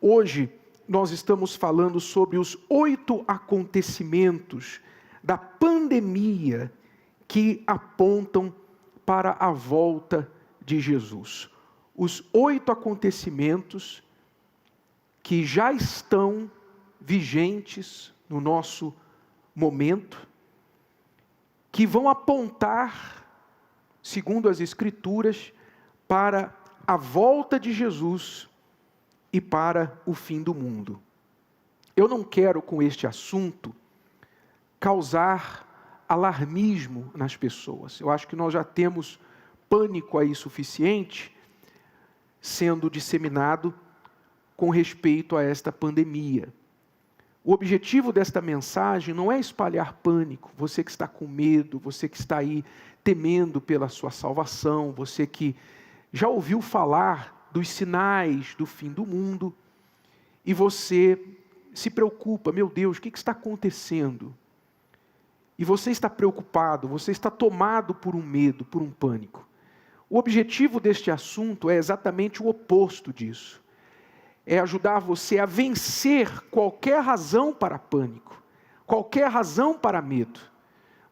Hoje nós estamos falando sobre os 8 acontecimentos da pandemia que apontam para a volta de Jesus. Os 8 acontecimentos que já estão vigentes no nosso momento, que vão apontar, segundo as Escrituras, para a volta de Jesus e para o fim do mundo. Eu não quero, com este assunto, causar alarmismo nas pessoas. Eu acho que nós já temos pânico aí suficiente sendo disseminado com respeito a esta pandemia. O objetivo desta mensagem não é espalhar pânico. Você que está com medo, você que está aí temendo pela sua salvação, você que já ouviu falar dos sinais do fim do mundo, e você se preocupa, meu Deus, o que está acontecendo? E você está preocupado, você está tomado por um medo, por um pânico. O objetivo deste assunto é exatamente o oposto disso. É ajudar você a vencer qualquer razão para pânico, qualquer razão para medo.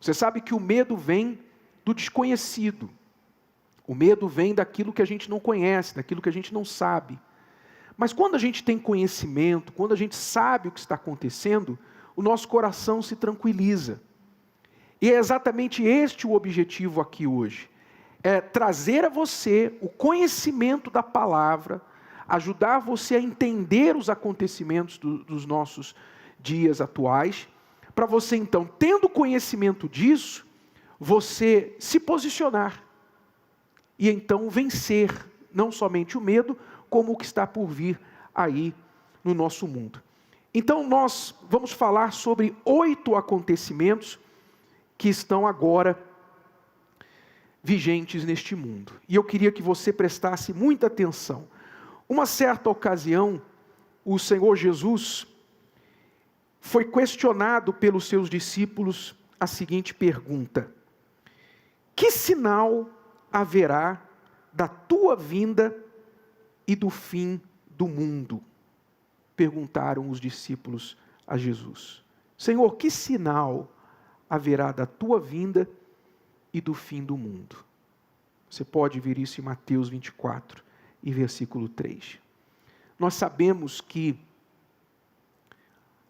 Você sabe que o medo vem do desconhecido. O medo vem daquilo que a gente não conhece, daquilo que a gente não sabe. Mas quando a gente tem conhecimento, quando a gente sabe o que está acontecendo, o nosso coração se tranquiliza. E é exatamente este o objetivo aqui hoje. É trazer a você o conhecimento da palavra, ajudar você a entender os acontecimentos dos nossos dias atuais, para você então, tendo conhecimento disso, você se posicionar. E então vencer, não somente o medo, como o que está por vir aí no nosso mundo. Então nós vamos falar sobre 8 acontecimentos que estão agora vigentes neste mundo. E eu queria que você prestasse muita atenção. Uma certa ocasião, o Senhor Jesus foi questionado pelos seus discípulos a seguinte pergunta: que sinal haverá da tua vinda e do fim do mundo? Perguntaram os discípulos a Jesus. Senhor, que sinal haverá da tua vinda e do fim do mundo? Você pode ver isso em Mateus 24 e versículo 3. Nós sabemos que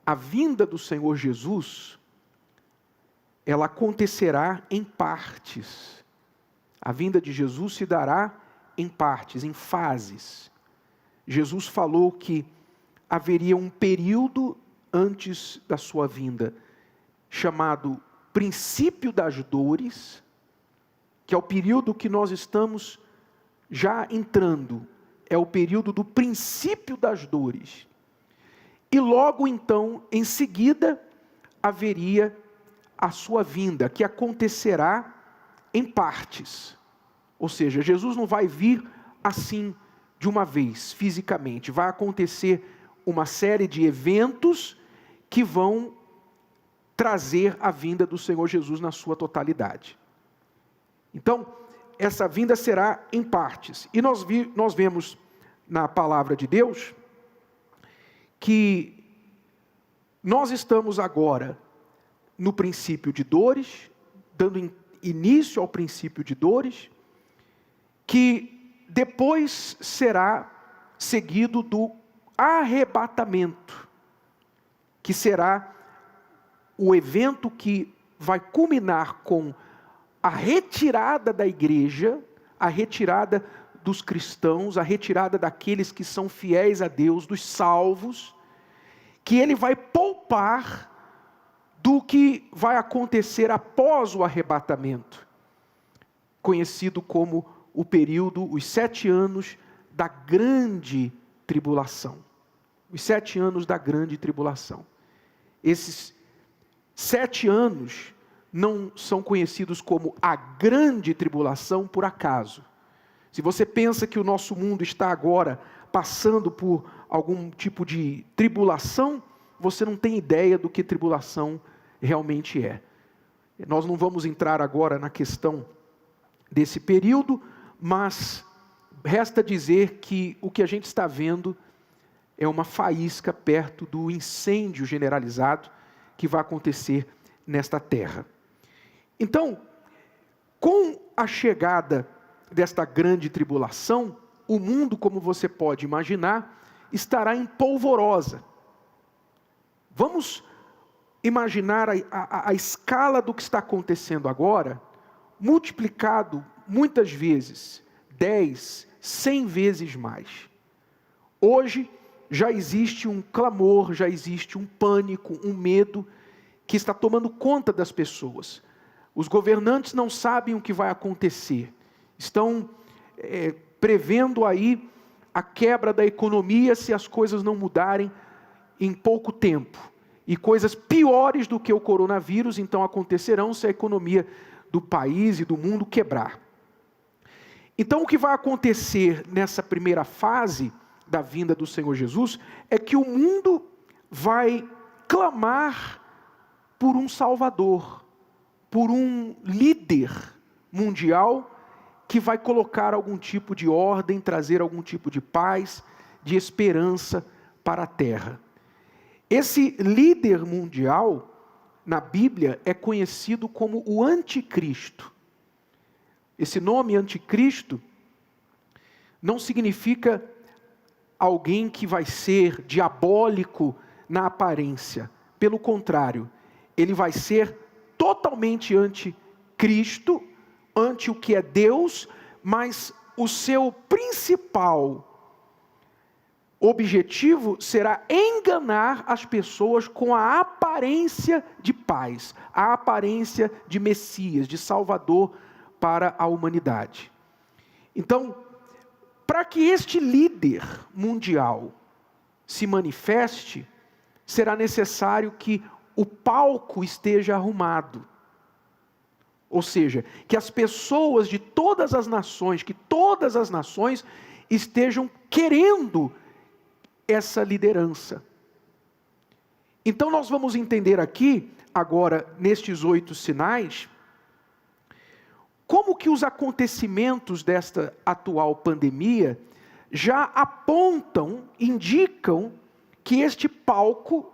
a vinda do Senhor Jesus, ela acontecerá em partes. A vinda de Jesus se dará em partes, em fases. Jesus falou que haveria um período antes da sua vinda, chamado princípio das dores, que é o período que nós estamos já entrando, é o período do princípio das dores. E logo então, em seguida, haveria a sua vinda, que acontecerá em partes. Ou seja, Jesus não vai vir assim de uma vez, fisicamente. Vai acontecer uma série de eventos que vão trazer a vinda do Senhor Jesus na sua totalidade. Então, essa vinda será em partes. E nós vemos na palavra de Deus que nós estamos agora no princípio de dores, dando início ao princípio de dores, que depois será seguido do arrebatamento, que será o evento que vai culminar com a retirada da igreja, a retirada dos cristãos, a retirada daqueles que são fiéis a Deus, dos salvos, que ele vai poupar do que vai acontecer após o arrebatamento, conhecido como o período, os 7 anos da grande tribulação. Os 7 anos da grande tribulação. Esses 7 anos não são conhecidos como a grande tribulação por acaso. Se você pensa que o nosso mundo está agora passando por algum tipo de tribulação, você não tem ideia do que tribulação realmente é. Nós não vamos entrar agora na questão desse período, mas resta dizer que o que a gente está vendo é uma faísca perto do incêndio generalizado que vai acontecer nesta terra. Então, com a chegada desta grande tribulação, o mundo, como você pode imaginar, estará em polvorosa. Vamos imaginar a escala do que está acontecendo agora, multiplicado muitas vezes, 10, 100 vezes mais. Hoje já existe um clamor, já existe um pânico, um medo que está tomando conta das pessoas. Os governantes não sabem o que vai acontecer. Estão prevendo aí a quebra da economia se as coisas não mudarem em pouco tempo. E coisas piores do que o coronavírus, então, acontecerão se a economia do país e do mundo quebrar. Então, o que vai acontecer nessa primeira fase da vinda do Senhor Jesus é que o mundo vai clamar por um Salvador, por um líder mundial que vai colocar algum tipo de ordem, trazer algum tipo de paz, de esperança para a terra. Esse líder mundial, na Bíblia, é conhecido como o Anticristo. Esse nome Anticristo não significa alguém que vai ser diabólico na aparência. Pelo contrário, ele vai ser totalmente anticristo, ante o que é Deus, mas o seu principal objetivo será enganar as pessoas com a aparência de paz, a aparência de Messias, de Salvador para a humanidade. Então, para que este líder mundial se manifeste, será necessário que o palco esteja arrumado. Ou seja, que as pessoas de todas as nações, que todas as nações estejam querendo essa liderança. Então nós vamos entender aqui, agora, nestes 8 sinais, como que os acontecimentos desta atual pandemia já apontam, indicam que este palco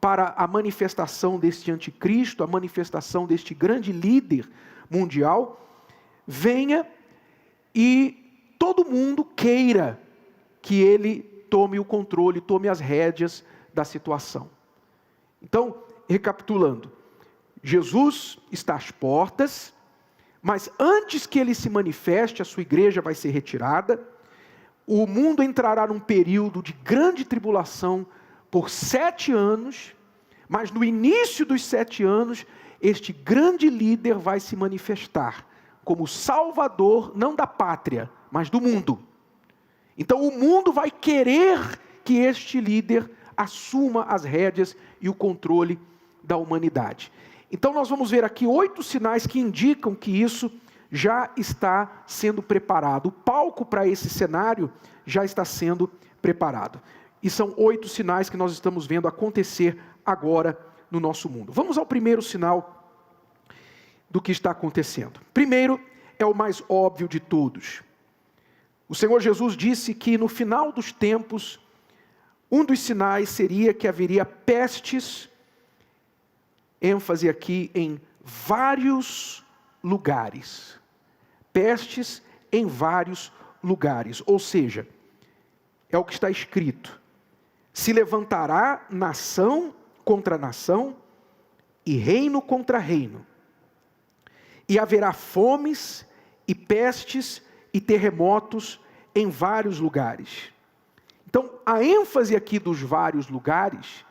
para a manifestação deste anticristo, a manifestação deste grande líder mundial, venha e todo mundo queira que ele tome o controle, tome as rédeas da situação. Então, recapitulando, Jesus está às portas, mas antes que ele se manifeste, a sua igreja vai ser retirada, o mundo entrará num período de grande tribulação por 7 anos, mas no início dos 7 anos, este grande líder vai se manifestar como salvador, não da pátria, mas do mundo. Então o mundo vai querer que este líder assuma as rédeas e o controle da humanidade. Então nós vamos ver aqui 8 sinais que indicam que isso já está sendo preparado. O palco para esse cenário já está sendo preparado. E são 8 sinais que nós estamos vendo acontecer agora no nosso mundo. Vamos ao primeiro sinal do que está acontecendo. Primeiro, é o mais óbvio de todos. O Senhor Jesus disse que no final dos tempos, um dos sinais seria que haveria pestes, ênfase aqui em vários lugares. Pestes em vários lugares, ou seja, é o que está escrito. Se levantará nação contra nação e reino contra reino. E haverá fomes e pestes e terremotos em vários lugares. Então, a ênfase aqui dos vários lugares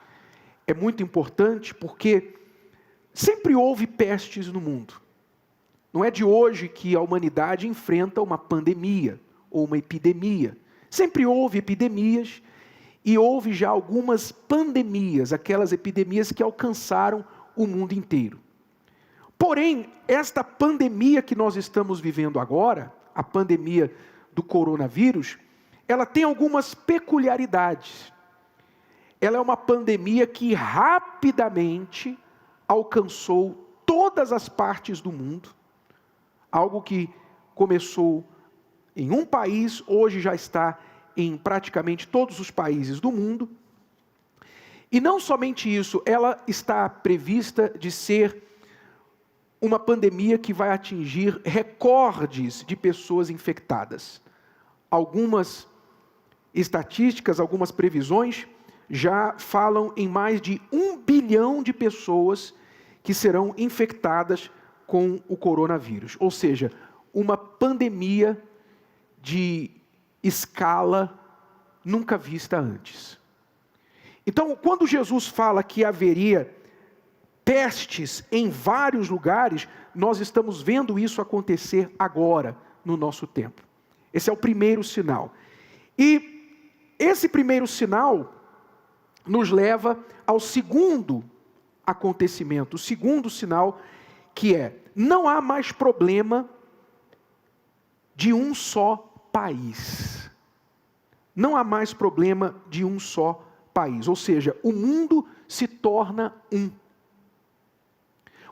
é muito importante porque sempre houve pestes no mundo. Não é de hoje que a humanidade enfrenta uma pandemia ou uma epidemia. Sempre houve epidemias e houve já algumas pandemias, aquelas epidemias que alcançaram o mundo inteiro. Porém, esta pandemia que nós estamos vivendo agora, a pandemia do coronavírus, ela tem algumas peculiaridades. Ela é uma pandemia que rapidamente alcançou todas as partes do mundo, algo que começou em um país, hoje já está em praticamente todos os países do mundo. E não somente isso, ela está prevista de ser uma pandemia que vai atingir recordes de pessoas infectadas. Algumas estatísticas, algumas previsões já falam em mais de 1 bilhão de pessoas que serão infectadas com o coronavírus. Ou seja, uma pandemia de escala nunca vista antes. Então, quando Jesus fala que haveria pestes em vários lugares, nós estamos vendo isso acontecer agora, no nosso tempo. Esse é o primeiro sinal. E esse primeiro sinal nos leva ao segundo acontecimento, o segundo sinal, que é: não há mais problema de um só país. Não há mais problema de um só país. Ou seja, o mundo se torna um.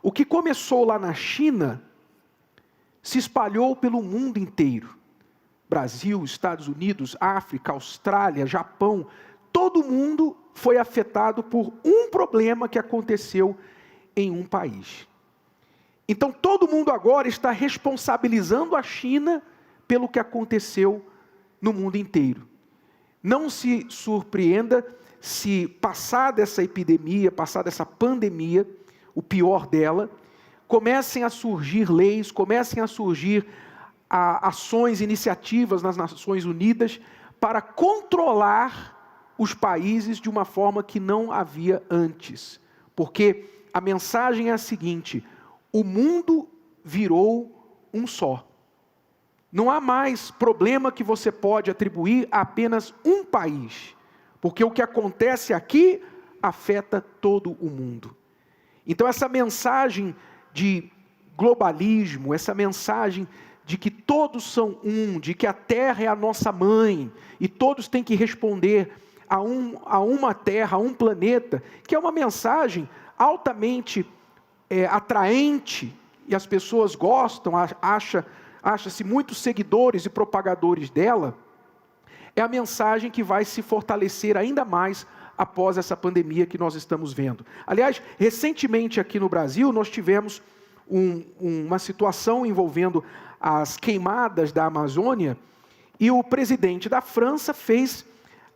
O que começou lá na China se espalhou pelo mundo inteiro. Brasil, Estados Unidos, África, Austrália, Japão, todo mundo foi afetado por um problema que aconteceu em um país. Então todo mundo agora está responsabilizando a China pelo que aconteceu no mundo inteiro. Não se surpreenda se passada essa epidemia, passada essa pandemia, o pior dela, comecem a surgir leis, comecem a surgir ações, iniciativas nas Nações Unidas para controlar os países de uma forma que não havia antes. Porque a mensagem é a seguinte: o mundo virou um só. Não há mais problema que você pode atribuir a apenas um país, porque o que acontece aqui afeta todo o mundo. Então essa mensagem de globalismo, essa mensagem de que todos são um, de que a terra é a nossa mãe, e todos têm que responder a uma terra, a um planeta, que é uma mensagem altamente atraente, e as pessoas gostam, acha-se muitos seguidores e propagadores dela, é a mensagem que vai se fortalecer ainda mais após essa pandemia que nós estamos vendo. Aliás, recentemente aqui no Brasil, nós tivemos uma situação envolvendo as queimadas da Amazônia, e o presidente da França fez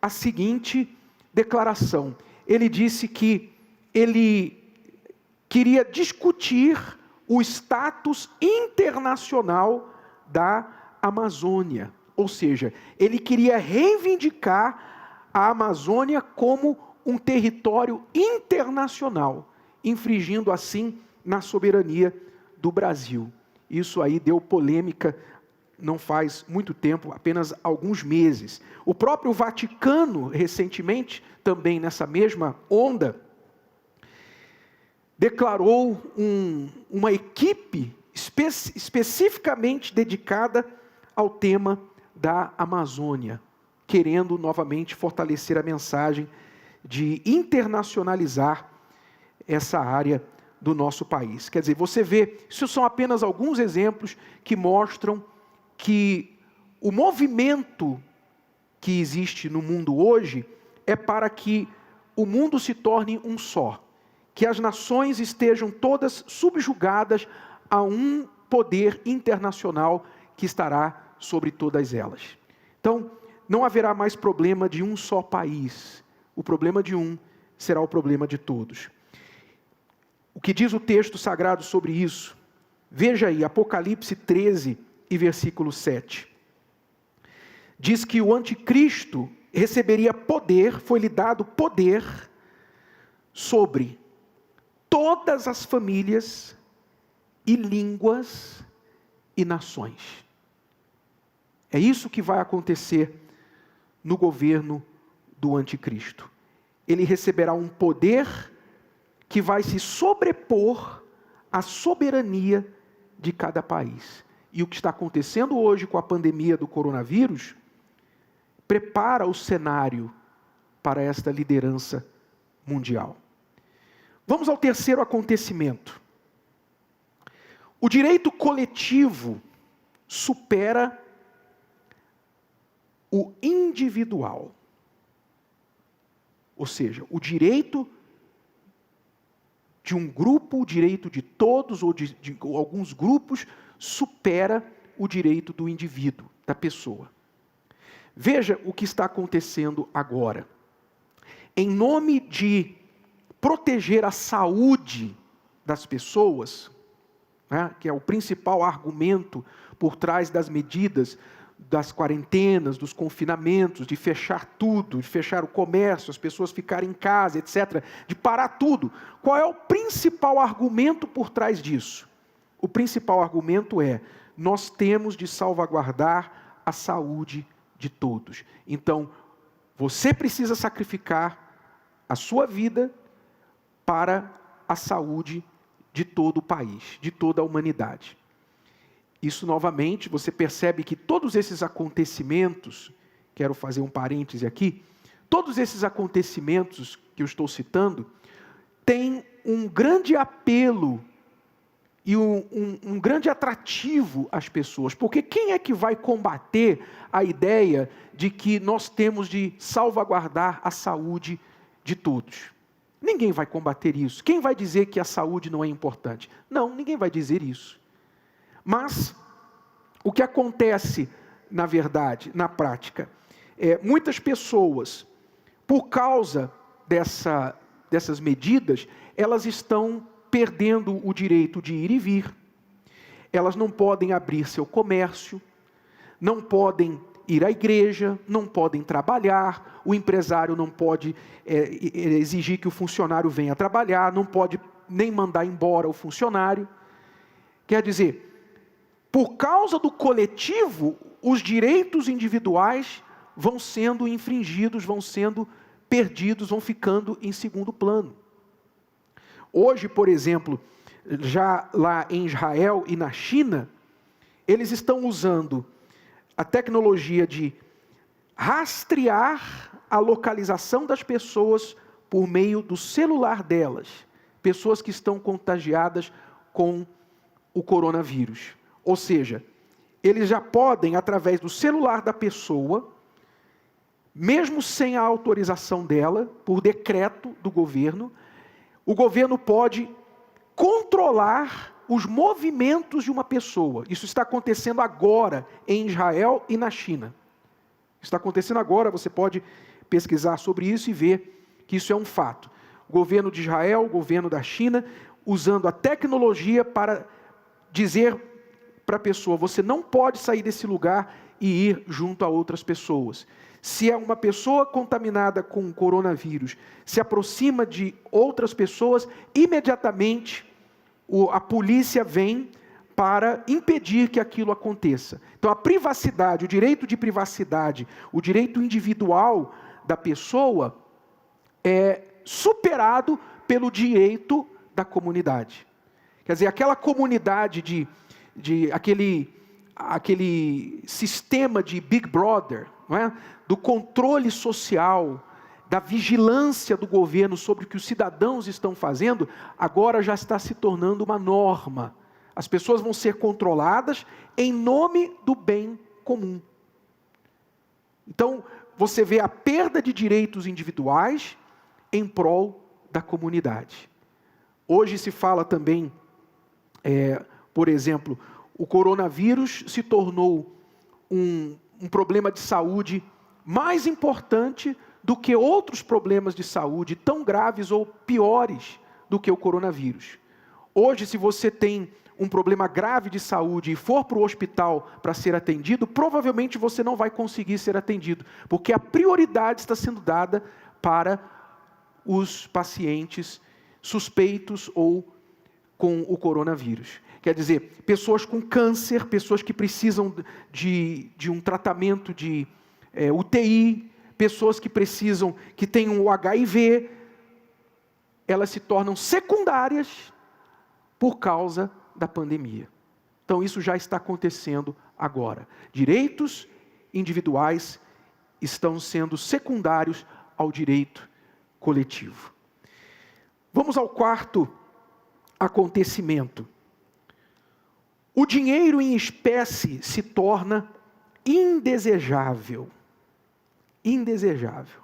a seguinte declaração. Ele disse que ele queria discutir o status internacional da Amazônia. Ou seja, ele queria reivindicar a Amazônia como um território internacional, infringindo assim na soberania do Brasil. Isso aí deu polêmica não faz muito tempo, apenas alguns meses. O próprio Vaticano, recentemente, também nessa mesma onda, declarou uma equipe especificamente dedicada ao tema da Amazônia, querendo novamente fortalecer a mensagem de internacionalizar essa área do nosso país. Quer dizer, você vê, isso são apenas alguns exemplos que mostram que o movimento que existe no mundo hoje é para que o mundo se torne um só, que as nações estejam todas subjugadas a um poder internacional que estará sobre todas elas. Então, não haverá mais problema de um só país. O problema de um será o problema de todos. O que diz o texto sagrado sobre isso? Veja aí, Apocalipse 13 e versículo 7. Diz que o anticristo receberia poder, foi-lhe dado poder sobre todas as famílias e línguas e nações. É isso que vai acontecer no governo do anticristo. Ele receberá um poder que vai se sobrepor à soberania de cada país. E o que está acontecendo hoje com a pandemia do coronavírus prepara o cenário para esta liderança mundial. Vamos ao terceiro acontecimento. O direito coletivo supera o individual. Ou seja, o direito de um grupo, o direito de todos ou de alguns grupos supera o direito do indivíduo, da pessoa. Veja o que está acontecendo agora. Em nome de proteger a saúde das pessoas, né, que é o principal argumento por trás das medidas, das quarentenas, dos confinamentos, de fechar tudo, de fechar o comércio, as pessoas ficarem em casa, etc., de parar tudo. Qual é o principal argumento por trás disso? O principal argumento é: nós temos de salvaguardar a saúde de todos. Então, você precisa sacrificar a sua vida para a saúde de todo o país, de toda a humanidade. Isso, novamente, você percebe que todos esses acontecimentos, quero fazer um parêntese aqui, todos esses acontecimentos que eu estou citando, têm um grande apelo e um grande atrativo às pessoas. Porque quem é que vai combater a ideia de que nós temos de salvaguardar a saúde de todos? Ninguém vai combater isso. Quem vai dizer que a saúde não é importante? Não, ninguém vai dizer isso. Mas o que acontece, na verdade, na prática, muitas pessoas, por causa dessas medidas, elas estão perdendo o direito de ir e vir. Elas não podem abrir seu comércio, não podem ir à igreja, não podem trabalhar, o empresário não pode exigir que o funcionário venha trabalhar, não pode nem mandar embora o funcionário. Quer dizer, por causa do coletivo, os direitos individuais vão sendo infringidos, vão sendo perdidos, vão ficando em segundo plano. Hoje, por exemplo, já lá em Israel e na China, eles estão usando a tecnologia de rastrear a localização das pessoas por meio do celular delas. Pessoas que estão contagiadas com o coronavírus. Ou seja, eles já podem, através do celular da pessoa, mesmo sem a autorização dela, por decreto do governo, o governo pode controlar os movimentos de uma pessoa. Isso está acontecendo agora em Israel e na China. Está acontecendo agora, você pode pesquisar sobre isso e ver que isso é um fato. O governo de Israel, o governo da China, usando a tecnologia para dizer para a pessoa: você não pode sair desse lugar e ir junto a outras pessoas. Se é uma pessoa contaminada com o coronavírus, se aproxima de outras pessoas, imediatamente a polícia vem para impedir que aquilo aconteça. Então a privacidade, o direito de privacidade, o direito individual da pessoa é superado pelo direito da comunidade. Quer dizer, aquela comunidade aquele sistema de Big Brother, não é? Do controle social, da vigilância do governo sobre o que os cidadãos estão fazendo, agora já está se tornando uma norma. As pessoas vão ser controladas em nome do bem comum. Então, você vê a perda de direitos individuais em prol da comunidade. Hoje se fala também, por exemplo, o coronavírus se tornou um problema de saúde mais importante do que outros problemas de saúde tão graves ou piores do que o coronavírus. Hoje, se você tem um problema grave de saúde e for para o hospital para ser atendido, provavelmente você não vai conseguir ser atendido, porque a prioridade está sendo dada para os pacientes suspeitos ou com o coronavírus. Quer dizer, pessoas com câncer, pessoas que precisam de um tratamento de UTI, pessoas que precisam, que têm o HIV, elas se tornam secundárias por causa da pandemia. Então isso já está acontecendo agora. Direitos individuais estão sendo secundários ao direito coletivo. Vamos ao quarto acontecimento. O dinheiro em espécie se torna indesejável. indesejável.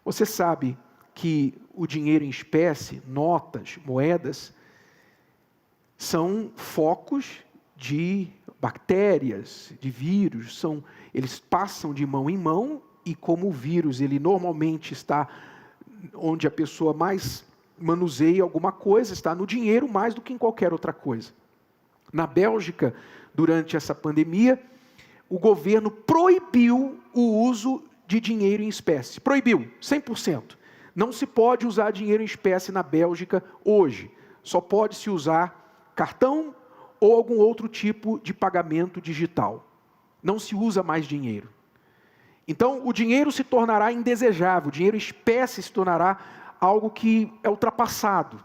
Você sabe que o dinheiro em espécie, notas, moedas, são focos de bactérias, de vírus, eles passam de mão em mão, e como o vírus ele normalmente está onde a pessoa mais manuseia alguma coisa, está no dinheiro mais do que em qualquer outra coisa. Na Bélgica, durante essa pandemia, o governo proibiu o uso de dinheiro em espécie. Proibiu, 100%. Não se pode usar dinheiro em espécie na Bélgica hoje. Só pode se usar cartão ou algum outro tipo de pagamento digital. Não se usa mais dinheiro. Então, o dinheiro se tornará indesejável, o dinheiro em espécie se tornará algo que é ultrapassado.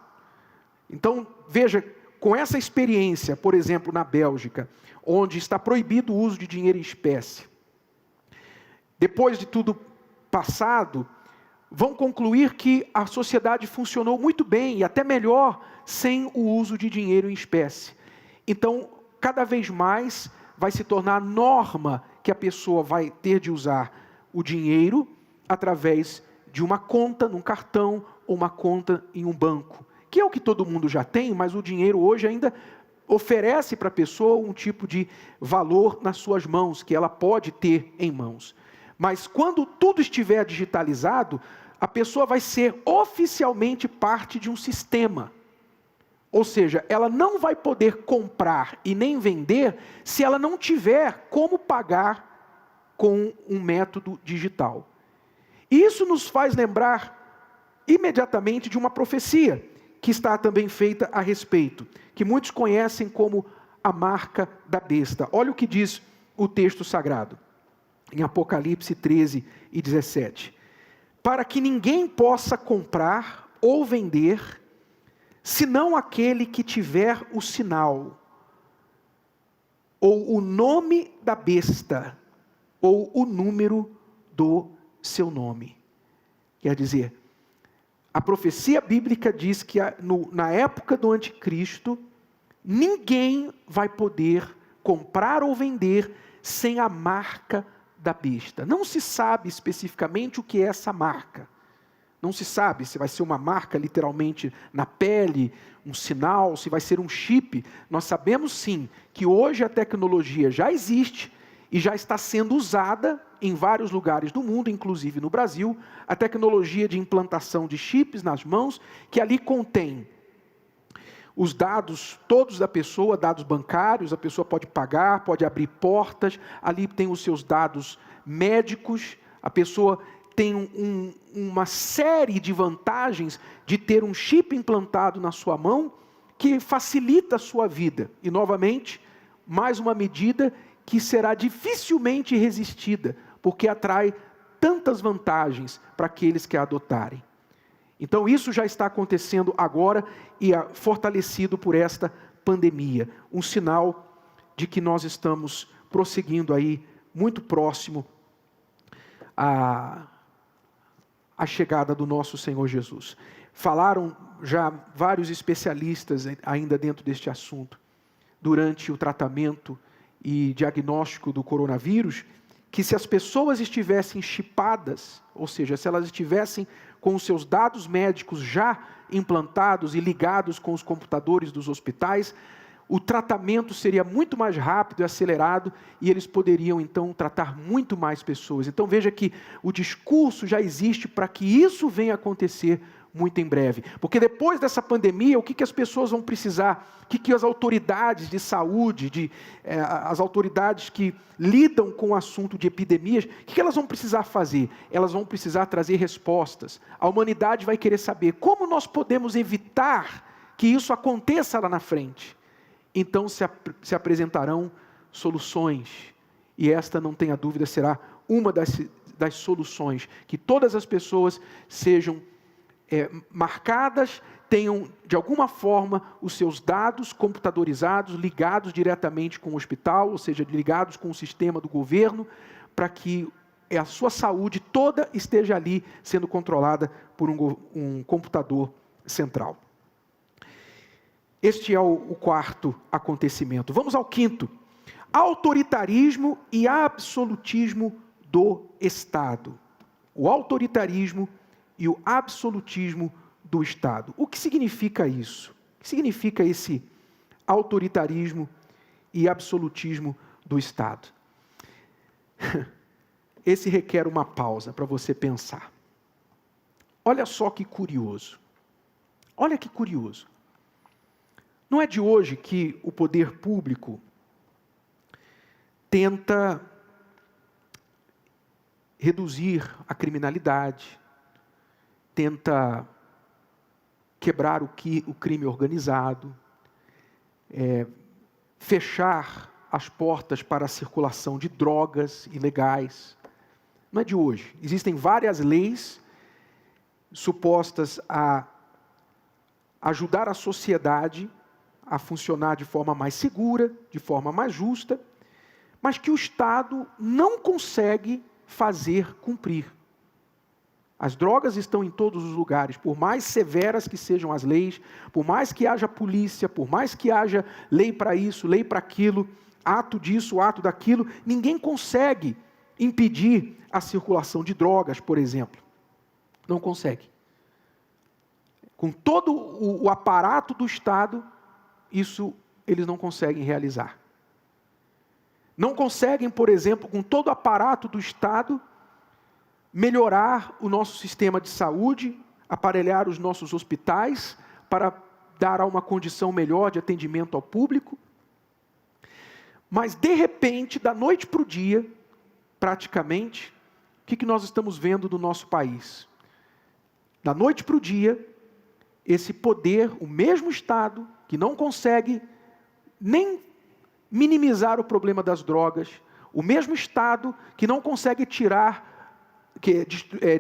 Então, veja, com essa experiência, por exemplo, na Bélgica, onde está proibido o uso de dinheiro em espécie, depois de tudo passado, vão concluir que a sociedade funcionou muito bem e até melhor sem o uso de dinheiro em espécie. Então, cada vez mais vai se tornar norma que a pessoa vai ter de usar o dinheiro através de uma conta num cartão ou uma conta em um banco, que é o que todo mundo já tem, mas o dinheiro hoje ainda oferece para a pessoa um tipo de valor nas suas mãos, que ela pode ter em mãos. Mas quando tudo estiver digitalizado, a pessoa vai ser oficialmente parte de um sistema. Ou seja, ela não vai poder comprar e nem vender se ela não tiver como pagar com um método digital. E isso nos faz lembrar imediatamente de uma profecia que está também feita a respeito, que muitos conhecem como a marca da besta. Olha o que diz o texto sagrado, em Apocalipse 13 e 17. Para que ninguém possa comprar ou vender, senão aquele que tiver o sinal, ou o nome da besta, ou o número do seu nome. Quer dizer, a profecia bíblica diz que na época do anticristo, ninguém vai poder comprar ou vender sem a marca da besta. Não se sabe especificamente o que é essa marca. Não se sabe se vai ser uma marca literalmente na pele, um sinal, se vai ser um chip. Nós sabemos sim que hoje a tecnologia já existe e já está sendo usada em vários lugares do mundo, inclusive no Brasil, a tecnologia de implantação de chips nas mãos, que ali contém os dados todos da pessoa, dados bancários, a pessoa pode pagar, pode abrir portas, ali tem os seus dados médicos, a pessoa tem uma série de vantagens de ter um chip implantado na sua mão, que facilita a sua vida. E novamente, mais uma medida que será dificilmente resistida, porque atrai tantas vantagens para aqueles que a adotarem. Então isso já está acontecendo agora e é fortalecido por esta pandemia. Um sinal de que nós estamos prosseguindo aí muito próximo à chegada do nosso Senhor Jesus. Falaram já vários especialistas ainda dentro deste assunto, durante o tratamento e diagnóstico do coronavírus, que se as pessoas estivessem chipadas, ou seja, se elas estivessem com os seus dados médicos já implantados e ligados com os computadores dos hospitais, o tratamento seria muito mais rápido e acelerado e eles poderiam então tratar muito mais pessoas. Então veja que o discurso já existe para que isso venha a acontecer muito em breve. Porque depois dessa pandemia, o que as pessoas vão precisar? O que as autoridades de saúde, as autoridades que lidam com o assunto de epidemias, o que elas vão precisar fazer? Elas vão precisar trazer respostas. A humanidade vai querer saber como nós podemos evitar que isso aconteça lá na frente. Então se apresentarão soluções. E esta, não tenha dúvida, será uma das soluções. Que todas as pessoas sejam marcadas, tenham de alguma forma os seus dados computadorizados, ligados diretamente com o hospital, ou seja, ligados com o sistema do governo, para que a sua saúde toda esteja ali sendo controlada por um computador central. Este é o quarto acontecimento. Vamos ao quinto. Autoritarismo e absolutismo do Estado. O autoritarismo e o absolutismo do Estado. O que significa isso? O que significa esse autoritarismo e absolutismo do Estado? Esse requer uma pausa para você pensar. Olha só que curioso. Olha que curioso. Não é de hoje que o poder público tenta reduzir a criminalidade, tenta quebrar o crime organizado, fechar as portas para a circulação de drogas ilegais. Não é de hoje. Existem várias leis supostas a ajudar a sociedade a funcionar de forma mais segura, de forma mais justa, mas que o Estado não consegue fazer cumprir. As drogas estão em todos os lugares, por mais severas que sejam as leis, por mais que haja polícia, por mais que haja lei para isso, lei para aquilo, ato disso, ato daquilo, ninguém consegue impedir a circulação de drogas, por exemplo. Não consegue. Com todo o aparato do Estado, isso eles não conseguem realizar. Não conseguem, por exemplo, com todo o aparato do Estado, melhorar o nosso sistema de saúde, aparelhar os nossos hospitais para dar uma condição melhor de atendimento ao público. Mas, de repente, da noite para o dia, praticamente, o que nós estamos vendo no nosso país? Da noite para o dia, esse poder, o mesmo Estado, que não consegue nem minimizar o problema das drogas, o mesmo Estado que não consegue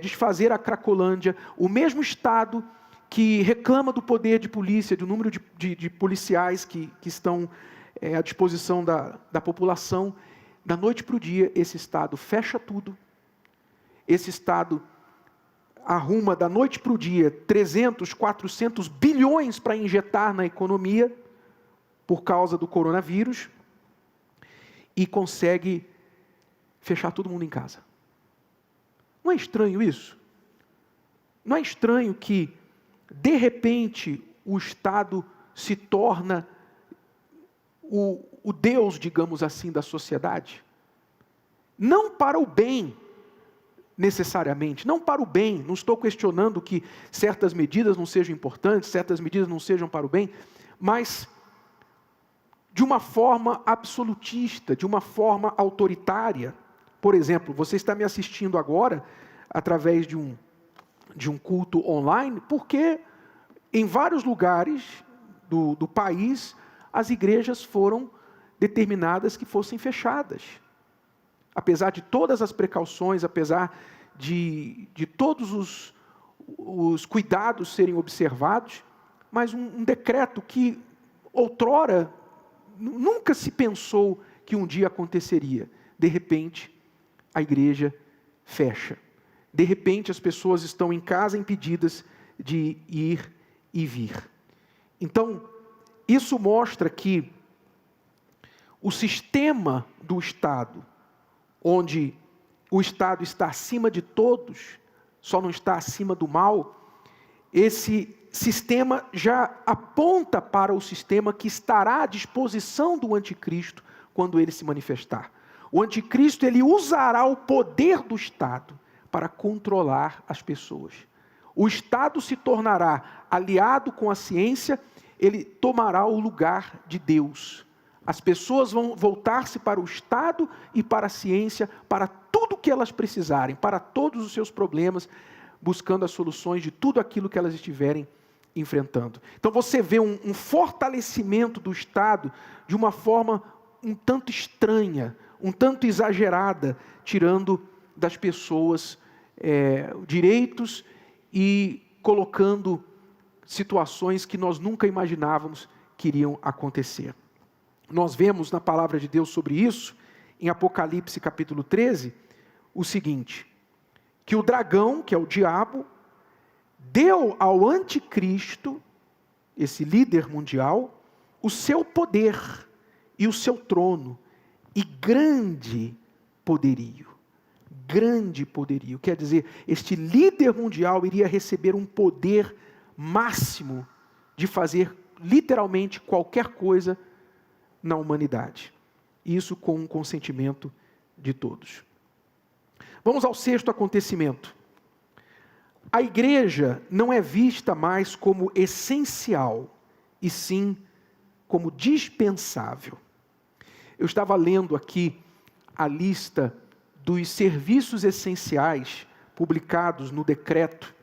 desfazer a Cracolândia, o mesmo Estado que reclama do poder de polícia, do número de policiais que estão à disposição da população, da noite para o dia, esse Estado fecha tudo, esse Estado arruma da noite para o dia 300, 400 bilhões para injetar na economia, por causa do coronavírus, e consegue fechar todo mundo em casa. Não é estranho isso? Não é estranho que, de repente, o Estado se torna o Deus, digamos assim, da sociedade? Não para o bem, necessariamente, não para o bem. Não estou questionando que certas medidas não sejam importantes, certas medidas não sejam para o bem, mas de uma forma absolutista, de uma forma autoritária. Por exemplo, você está me assistindo agora através de um culto online, porque em vários lugares do país as igrejas foram determinadas que fossem fechadas. Apesar de todas as precauções, apesar de todos os cuidados serem observados, mas um decreto que outrora nunca se pensou que um dia aconteceria. De repente, a igreja fecha. De repente, as pessoas estão em casa impedidas de ir e vir. Então, isso mostra que o sistema do Estado, onde o Estado está acima de todos, só não está acima do mal, esse sistema já aponta para o sistema que estará à disposição do anticristo quando ele se manifestar. O anticristo, ele usará o poder do Estado para controlar as pessoas. O Estado se tornará aliado com a ciência, ele tomará o lugar de Deus. As pessoas vão voltar-se para o Estado e para a ciência, para tudo o que elas precisarem, para todos os seus problemas, buscando as soluções de tudo aquilo que elas estiverem enfrentando. Então você vê um fortalecimento do Estado de uma forma um tanto estranha, um tanto exagerada, tirando das pessoas direitos e colocando situações que nós nunca imaginávamos que iriam acontecer. Nós vemos na palavra de Deus sobre isso, em Apocalipse capítulo 13, o seguinte: que o dragão, que é o diabo, deu ao anticristo, esse líder mundial, o seu poder e o seu trono, e grande poderio. grande poderio. Quer dizer, este líder mundial iria receber um poder máximo de fazer literalmente qualquer coisa na humanidade. Isso com o consentimento de todos. Vamos ao sexto acontecimento. A igreja não é vista mais como essencial, e sim como dispensável. Eu estava lendo aqui a lista dos serviços essenciais publicados no decreto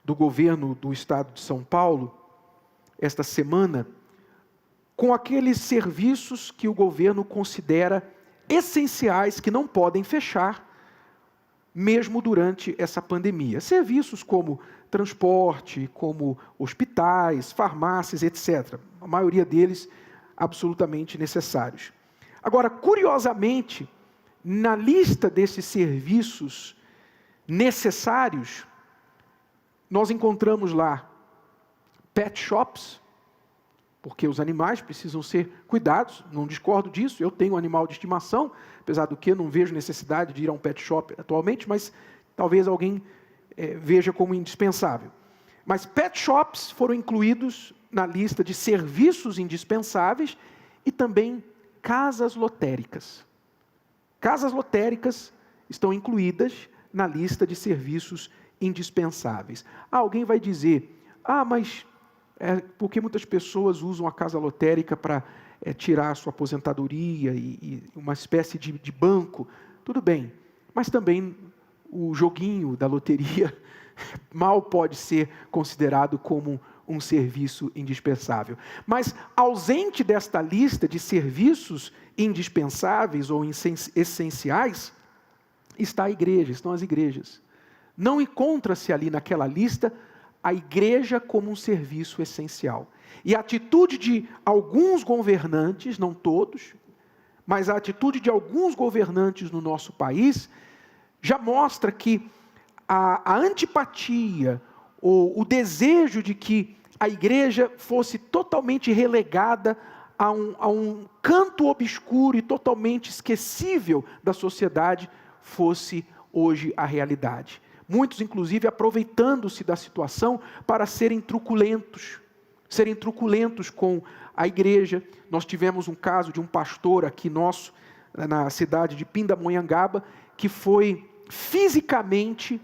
do governo do estado de São Paulo, esta semana, com aqueles serviços que o governo considera essenciais, que não podem fechar, mesmo durante essa pandemia. Serviços como transporte, como hospitais, farmácias, etc. A maioria deles absolutamente necessários. Agora, curiosamente, na lista desses serviços necessários, nós encontramos lá pet shops, porque os animais precisam ser cuidados, não discordo disso, eu tenho um animal de estimação, apesar do que não vejo necessidade de ir a um pet shop atualmente, mas talvez alguém veja como indispensável. Mas pet shops foram incluídos na lista de serviços indispensáveis e também casas lotéricas. Casas lotéricas estão incluídas na lista de serviços indispensáveis. Alguém vai dizer, mas porque muitas pessoas usam a casa lotérica para tirar a sua aposentadoria e uma espécie de banco. Tudo bem, mas também o joguinho da loteria mal pode ser considerado como um serviço indispensável. Mas ausente desta lista de serviços indispensáveis ou essenciais, está a igreja, estão as igrejas. Não encontra-se ali naquela lista a igreja como um serviço essencial. E a atitude de alguns governantes, não todos, mas a atitude de alguns governantes no nosso país, já mostra que a antipatia, ou o desejo de que a igreja fosse totalmente relegada a um canto obscuro e totalmente esquecível da sociedade, fosse hoje a realidade. Muitos, inclusive, aproveitando-se da situação para serem truculentos com a igreja. Nós tivemos um caso de um pastor aqui nosso, na cidade de Pindamonhangaba, que foi fisicamente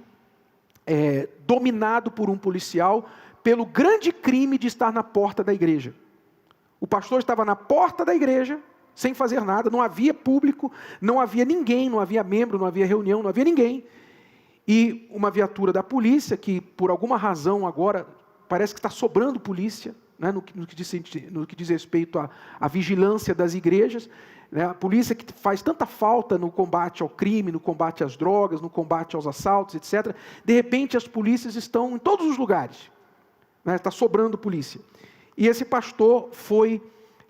dominado por um policial pelo grande crime de estar na porta da igreja. O pastor estava na porta da igreja, sem fazer nada, não havia público, não havia ninguém, não havia membro, não havia reunião, não havia ninguém. E uma viatura da polícia, que por alguma razão agora parece que está sobrando polícia, né, no que diz respeito à vigilância das igrejas, né, a polícia que faz tanta falta no combate ao crime, no combate às drogas, no combate aos assaltos, etc. De repente as polícias estão em todos os lugares, né, está sobrando polícia. E esse pastor foi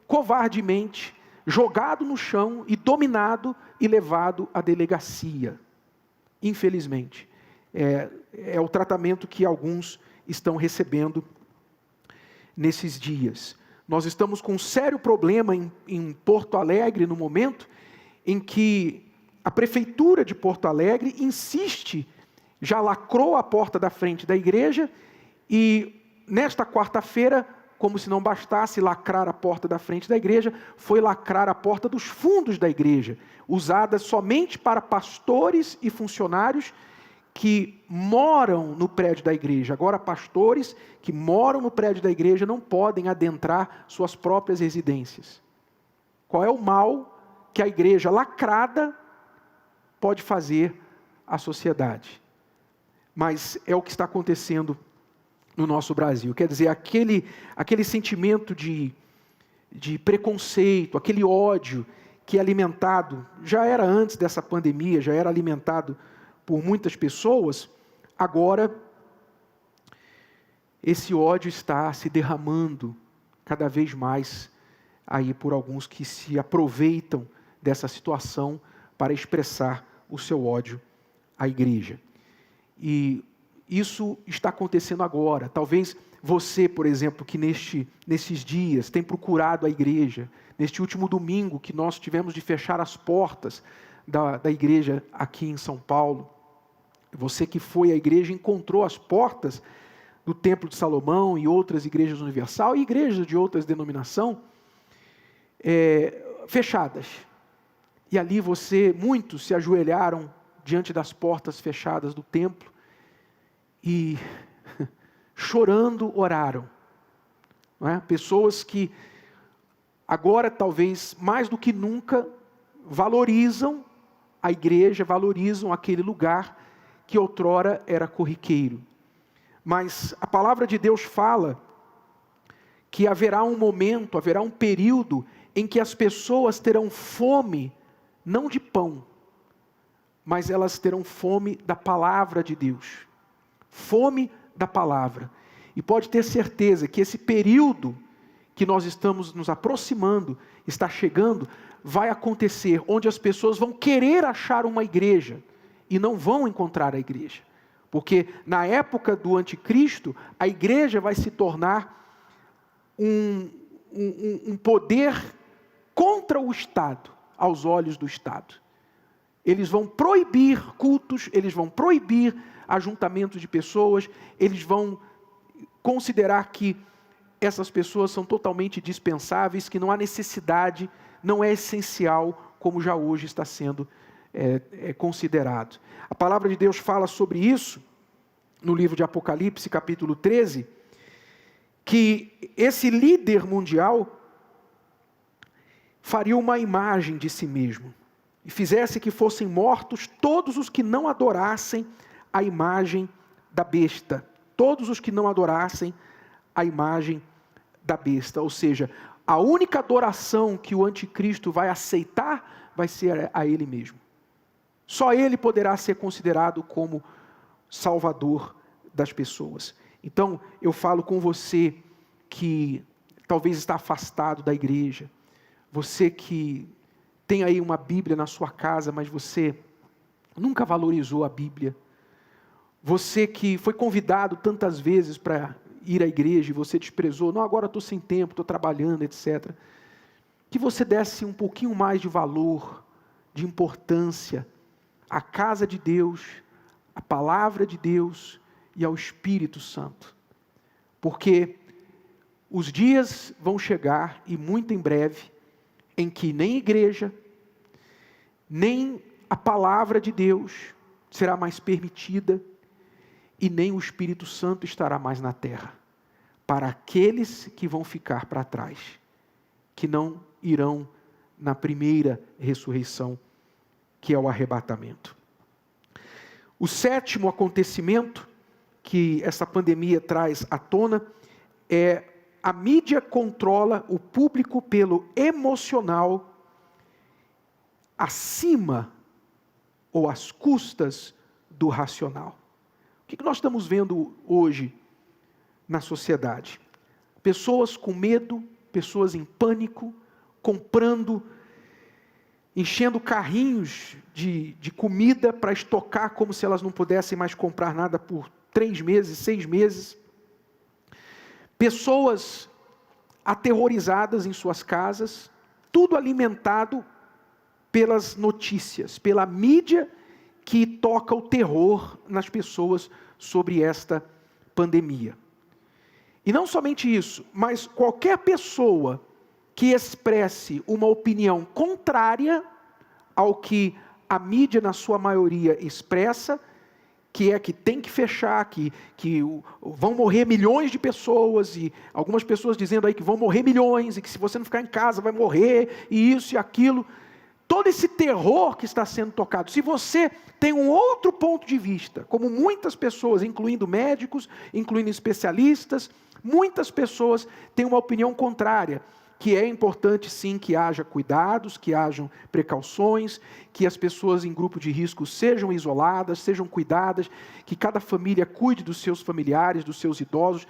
covardemente jogado no chão e dominado e levado à delegacia. Infelizmente, é o tratamento que alguns estão recebendo nesses dias. Nós estamos com um sério problema em Porto Alegre, no momento em que a Prefeitura de Porto Alegre insiste, já lacrou a porta da frente da igreja, e nesta quarta-feira, como se não bastasse lacrar a porta da frente da igreja, foi lacrar a porta dos fundos da igreja, usada somente para pastores e funcionários que moram no prédio da igreja. Agora, pastores que moram no prédio da igreja não podem adentrar suas próprias residências. Qual é o mal que a igreja lacrada pode fazer à sociedade? Mas é o que está acontecendo no nosso Brasil. Quer dizer, aquele sentimento de preconceito, aquele ódio que é alimentado, já era antes dessa pandemia, já era alimentado por muitas pessoas, agora esse ódio está se derramando cada vez mais aí por alguns que se aproveitam dessa situação para expressar o seu ódio à igreja. E isso está acontecendo agora. Talvez você, por exemplo, que nesses dias tem procurado a igreja, neste último domingo que nós tivemos de fechar as portas da igreja aqui em São Paulo. Você que foi à igreja encontrou as portas do Templo de Salomão e outras igrejas universal e igrejas de outras denominações fechadas. E ali muitos se ajoelharam diante das portas fechadas do templo e chorando oraram. Não é? Pessoas que agora talvez mais do que nunca valorizam a igreja, valorizam aquele lugar que outrora era corriqueiro. Mas a palavra de Deus fala que haverá um momento, haverá um período em que as pessoas terão fome, não de pão, mas elas terão fome da palavra de Deus. Fome da palavra. E pode ter certeza que esse período que nós estamos nos aproximando, está chegando, vai acontecer, onde as pessoas vão querer achar uma igreja, e não vão encontrar a igreja. Porque na época do anticristo, a igreja vai se tornar um poder contra o Estado, aos olhos do Estado. Eles vão proibir cultos, eles vão proibir ajuntamento de pessoas, eles vão considerar que essas pessoas são totalmente dispensáveis, que não há necessidade, não é essencial, como já hoje está sendo considerado. A palavra de Deus fala sobre isso, no livro de Apocalipse, capítulo 13, que esse líder mundial faria uma imagem de si mesmo, e fizesse que fossem mortos todos os que não adorassem a imagem da besta. Todos os que não adorassem a imagem da besta. Ou seja, a única adoração que o anticristo vai aceitar vai ser a ele mesmo. Só ele poderá ser considerado como salvador das pessoas. Então, eu falo com você que talvez está afastado da igreja, você que tem aí uma Bíblia na sua casa, mas você nunca valorizou a Bíblia, você que foi convidado tantas vezes para ir à igreja e você desprezou, não, agora estou sem tempo, estou trabalhando, etc. Que você desse um pouquinho mais de valor, de importância à casa de Deus, à palavra de Deus e ao Espírito Santo. Porque os dias vão chegar, e muito em breve, em que nem igreja, nem a palavra de Deus será mais permitida, e nem o Espírito Santo estará mais na terra, para aqueles que vão ficar para trás, que não irão na primeira ressurreição, que é o arrebatamento. O sétimo acontecimento que essa pandemia traz à tona é a mídia controla o público pelo emocional acima ou às custas do racional. O que nós estamos vendo hoje na sociedade? Pessoas com medo, pessoas em pânico, comprando, enchendo carrinhos de comida para estocar como se elas não pudessem mais comprar nada por 3 meses, 6 meses. Pessoas aterrorizadas em suas casas, tudo alimentado pelas notícias, pela mídia que toca o terror nas pessoas sobre esta pandemia. E não somente isso, mas qualquer pessoa que expresse uma opinião contrária ao que a mídia, na sua maioria, expressa, que é que tem que fechar, que vão morrer milhões de pessoas, e algumas pessoas dizendo aí que vão morrer milhões, e que se você não ficar em casa vai morrer, e isso e aquilo. Todo esse terror que está sendo tocado, se você tem um outro ponto de vista, como muitas pessoas, incluindo médicos, incluindo especialistas, muitas pessoas têm uma opinião contrária, que é importante sim que haja cuidados, que hajam precauções, que as pessoas em grupo de risco sejam isoladas, sejam cuidadas, que cada família cuide dos seus familiares, dos seus idosos,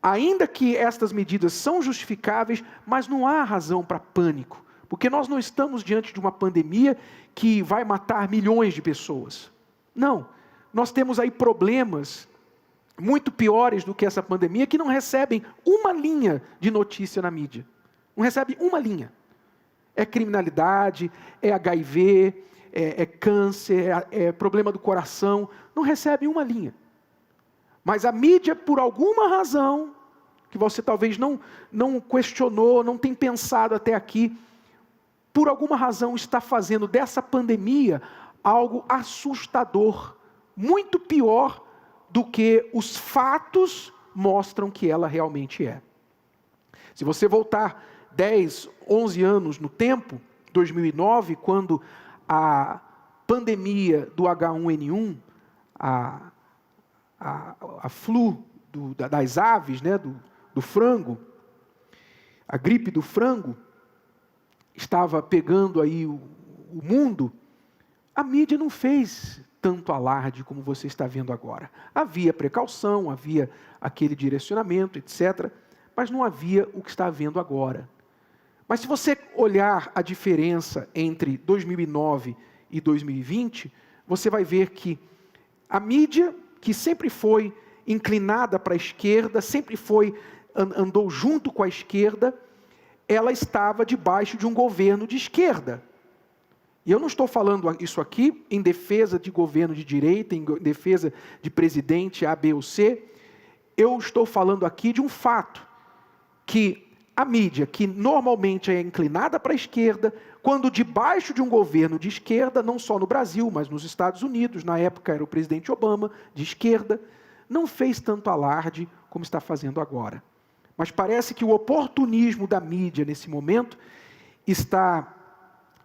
ainda que estas medidas são justificáveis, mas não há razão para pânico. Porque nós não estamos diante de uma pandemia que vai matar milhões de pessoas. Não, nós temos aí problemas muito piores do que essa pandemia, que não recebem uma linha de notícia na mídia. Não recebe uma linha. É criminalidade, é HIV, é câncer, é problema do coração, não recebem uma linha. Mas a mídia, por alguma razão, que você talvez não questionou, não tem pensado até aqui, por alguma razão está fazendo dessa pandemia algo assustador, muito pior do que os fatos mostram que ela realmente é. Se você voltar 10, 11 anos no tempo, 2009, quando a pandemia do H1N1, a flu das aves, né, do frango, a gripe do frango, estava pegando aí o mundo, a mídia não fez tanto alarde como você está vendo agora. Havia precaução, havia aquele direcionamento, etc., mas não havia o que está havendo agora. Mas se você olhar a diferença entre 2009 e 2020, você vai ver que a mídia, que sempre foi inclinada para a esquerda, sempre andou junto com a esquerda, ela estava debaixo de um governo de esquerda. E eu não estou falando isso aqui em defesa de governo de direita, em defesa de presidente A, B ou C. Eu estou falando aqui de um fato, que a mídia, que normalmente é inclinada para a esquerda, quando debaixo de um governo de esquerda, não só no Brasil, mas nos Estados Unidos, na época era o presidente Obama, de esquerda, não fez tanto alarde como está fazendo agora. Mas parece que o oportunismo da mídia nesse momento está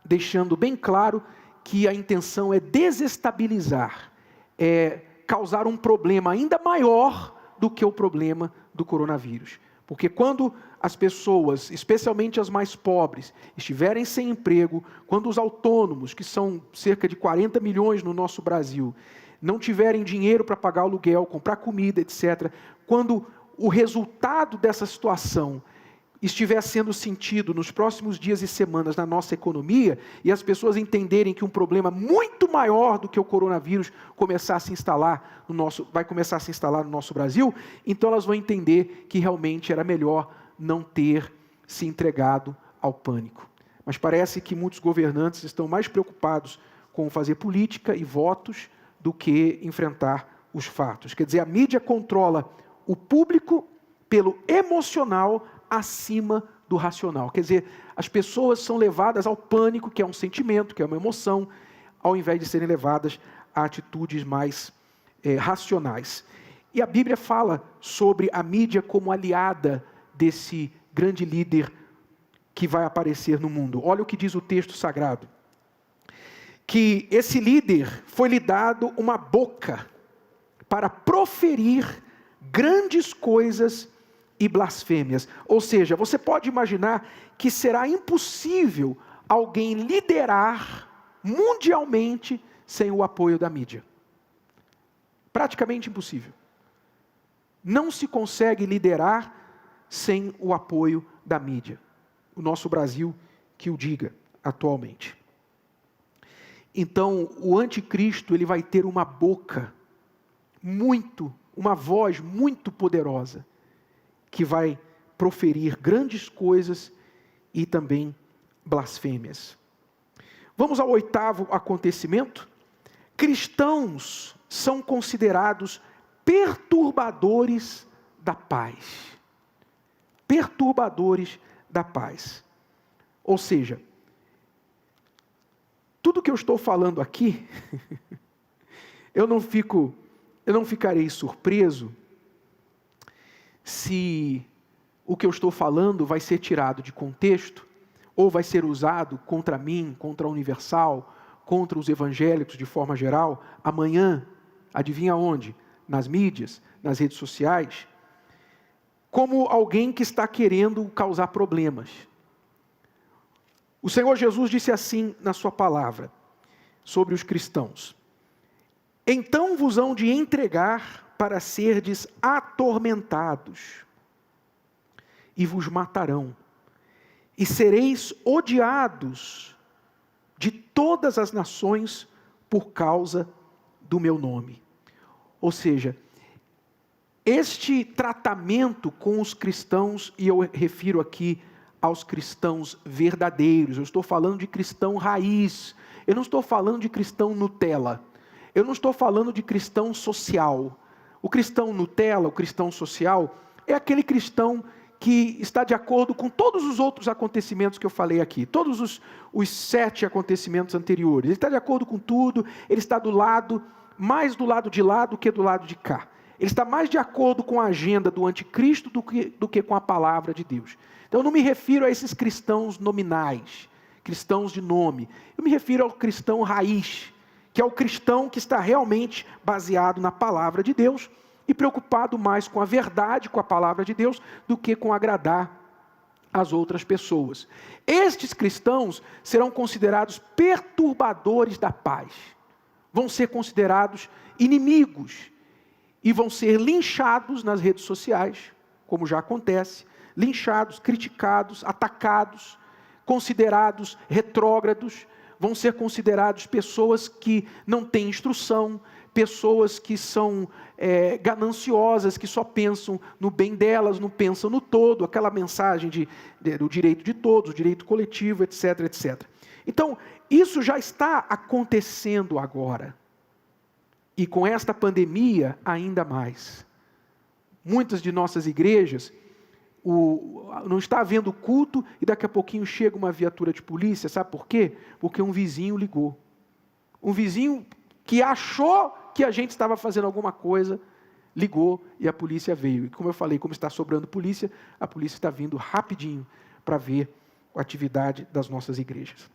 deixando bem claro que a intenção é desestabilizar, é causar um problema ainda maior do que o problema do coronavírus. Porque quando as pessoas, especialmente as mais pobres, estiverem sem emprego, quando os autônomos, que são cerca de 40 milhões no nosso Brasil, não tiverem dinheiro para pagar aluguel, comprar comida, etc., quando o resultado dessa situação estiver sendo sentido nos próximos dias e semanas na nossa economia, e as pessoas entenderem que um problema muito maior do que o coronavírus vai começar a se instalar no nosso Brasil, então elas vão entender que realmente era melhor não ter se entregado ao pânico. Mas parece que muitos governantes estão mais preocupados com fazer política e votos do que enfrentar os fatos. Quer dizer, a mídia controla o público pelo emocional acima do racional. Quer dizer, as pessoas são levadas ao pânico, que é um sentimento, que é uma emoção, ao invés de serem levadas a atitudes mais racionais. E a Bíblia fala sobre a mídia como aliada desse grande líder que vai aparecer no mundo. Olha o que diz o texto sagrado. Que esse líder foi-lhe dado uma boca para proferir grandes coisas e blasfêmias. Ou seja, você pode imaginar que será impossível alguém liderar mundialmente sem o apoio da mídia. Praticamente impossível. Não se consegue liderar sem o apoio da mídia. O nosso Brasil que o diga atualmente. Então, o anticristo, ele vai ter uma boca uma voz muito poderosa, que vai proferir grandes coisas e também blasfêmias. Vamos ao 8º acontecimento. Cristãos são considerados perturbadores da paz. Perturbadores da paz. Ou seja, tudo que eu estou falando aqui, eu não ficarei surpreso se o que eu estou falando vai ser tirado de contexto, ou vai ser usado contra mim, contra a Universal, contra os evangélicos de forma geral, amanhã, adivinha onde? Nas mídias, nas redes sociais, como alguém que está querendo causar problemas. O Senhor Jesus disse assim na sua palavra, sobre os cristãos: então vos hão de entregar para serdes atormentados, e vos matarão, e sereis odiados de todas as nações por causa do meu nome. Ou seja, este tratamento com os cristãos, e eu refiro aqui aos cristãos verdadeiros, eu estou falando de cristão raiz, eu não estou falando de cristão Nutella. Eu não estou falando de cristão social. O cristão Nutella, o cristão social, é aquele cristão que está de acordo com todos os outros acontecimentos que eu falei aqui, todos os 7 acontecimentos anteriores. Ele está de acordo com tudo, ele está mais do lado de lá do que do lado de cá. Ele está mais de acordo com a agenda do anticristo do que com a palavra de Deus. Então eu não me refiro a esses cristãos nominais, cristãos de nome. Eu me refiro ao cristão raiz, que é o cristão que está realmente baseado na palavra de Deus e preocupado mais com a verdade, com a palavra de Deus, do que com agradar as outras pessoas. Estes cristãos serão considerados perturbadores da paz. Vão ser considerados inimigos e vão ser linchados nas redes sociais, como já acontece, linchados, criticados, atacados, considerados retrógrados, vão ser considerados pessoas que não têm instrução, pessoas que são gananciosas, que só pensam no bem delas, não pensam no todo, aquela mensagem do direito de todos, o direito coletivo, etc, etc. Então, isso já está acontecendo agora. E com esta pandemia, ainda mais. Muitas de nossas igrejas, não está havendo culto e daqui a pouquinho chega uma viatura de polícia. Sabe por quê? Porque um vizinho ligou. Um vizinho que achou que a gente estava fazendo alguma coisa, ligou e a polícia veio. E como eu falei, como está sobrando polícia, a polícia está vindo rapidinho para ver a atividade das nossas igrejas.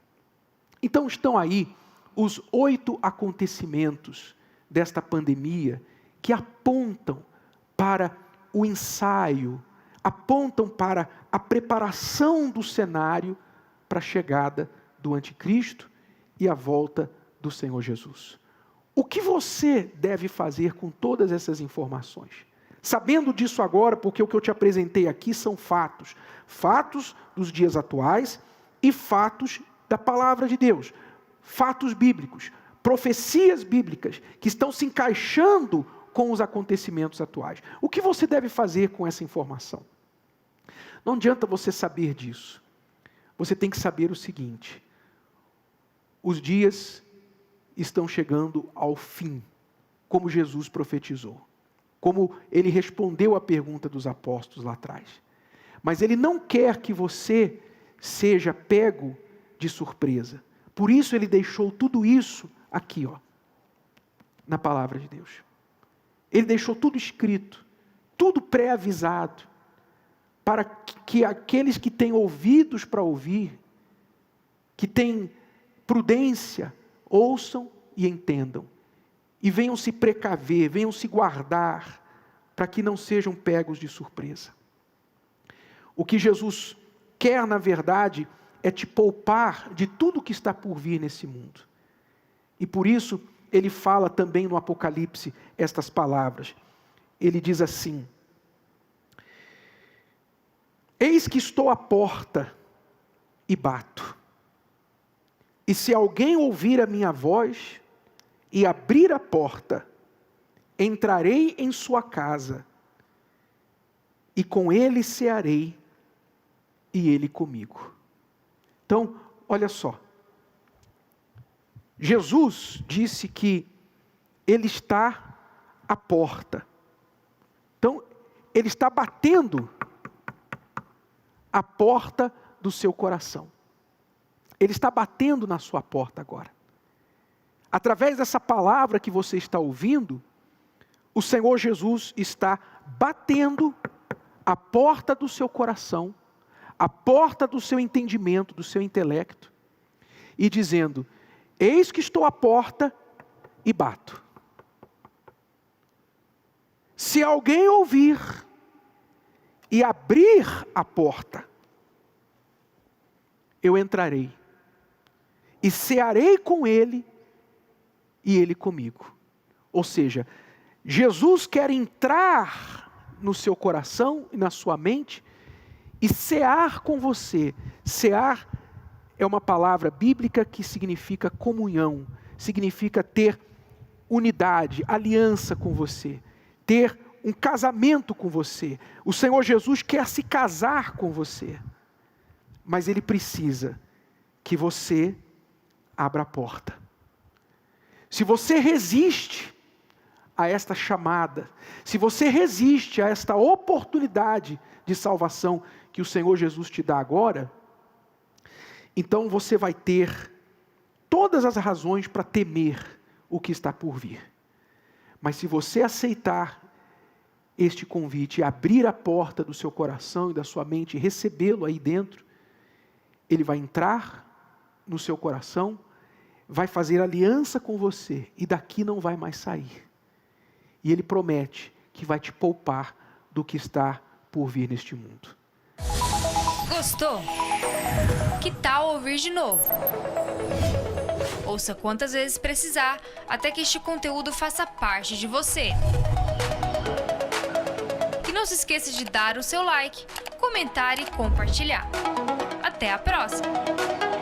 Então estão aí os 8 acontecimentos desta pandemia que apontam para o ensaio, apontam para a preparação do cenário para a chegada do anticristo e a volta do Senhor Jesus. O que você deve fazer com todas essas informações? Sabendo disso agora, porque o que eu te apresentei aqui são fatos. Fatos dos dias atuais e fatos da palavra de Deus. Fatos bíblicos, profecias bíblicas que estão se encaixando com os acontecimentos atuais. O que você deve fazer com essa informação? Não adianta você saber disso. Você tem que saber o seguinte: os dias estão chegando ao fim, como Jesus profetizou, como ele respondeu à pergunta dos apóstolos lá atrás. Mas ele não quer que você seja pego de surpresa. Por isso ele deixou tudo isso aqui, na palavra de Deus. Ele deixou tudo escrito, tudo pré-avisado, para que aqueles que têm ouvidos para ouvir, que têm prudência, ouçam e entendam, e venham se precaver, venham se guardar, para que não sejam pegos de surpresa. O que Jesus quer, na verdade, é te poupar de tudo que está por vir nesse mundo. E por isso, ele fala também no Apocalipse estas palavras. Ele diz assim: eis que estou à porta e bato. E se alguém ouvir a minha voz e abrir a porta, entrarei em sua casa, e com ele cearei, e ele comigo. Então, olha só. Jesus disse que ele está à porta. Então, ele está batendo a porta do seu coração. Ele está batendo na sua porta agora. Através dessa palavra que você está ouvindo, o Senhor Jesus está batendo a porta do seu coração, a porta do seu entendimento, do seu intelecto, e dizendo: eis que estou à porta e bato. Se alguém ouvir e abrir a porta, eu entrarei e cearei com ele e ele comigo. Ou seja, Jesus quer entrar no seu coração e na sua mente e cear com você. Cear é uma palavra bíblica que significa comunhão, significa ter unidade, aliança com você, ter um casamento com você. O Senhor Jesus quer se casar com você, mas Ele precisa que você abra a porta. Se você resiste a esta chamada, se você resiste a esta oportunidade de salvação que o Senhor Jesus te dá agora, então você vai ter todas as razões para temer o que está por vir. Mas se você aceitar este convite e abrir a porta do seu coração e da sua mente e recebê-lo aí dentro, ele vai entrar no seu coração, vai fazer aliança com você e daqui não vai mais sair. E ele promete que vai te poupar do que está por vir neste mundo. Gostou? Que tal ouvir de novo? Ouça quantas vezes precisar, até que este conteúdo faça parte de você. E não se esqueça de dar o seu like, comentar e compartilhar. Até a próxima!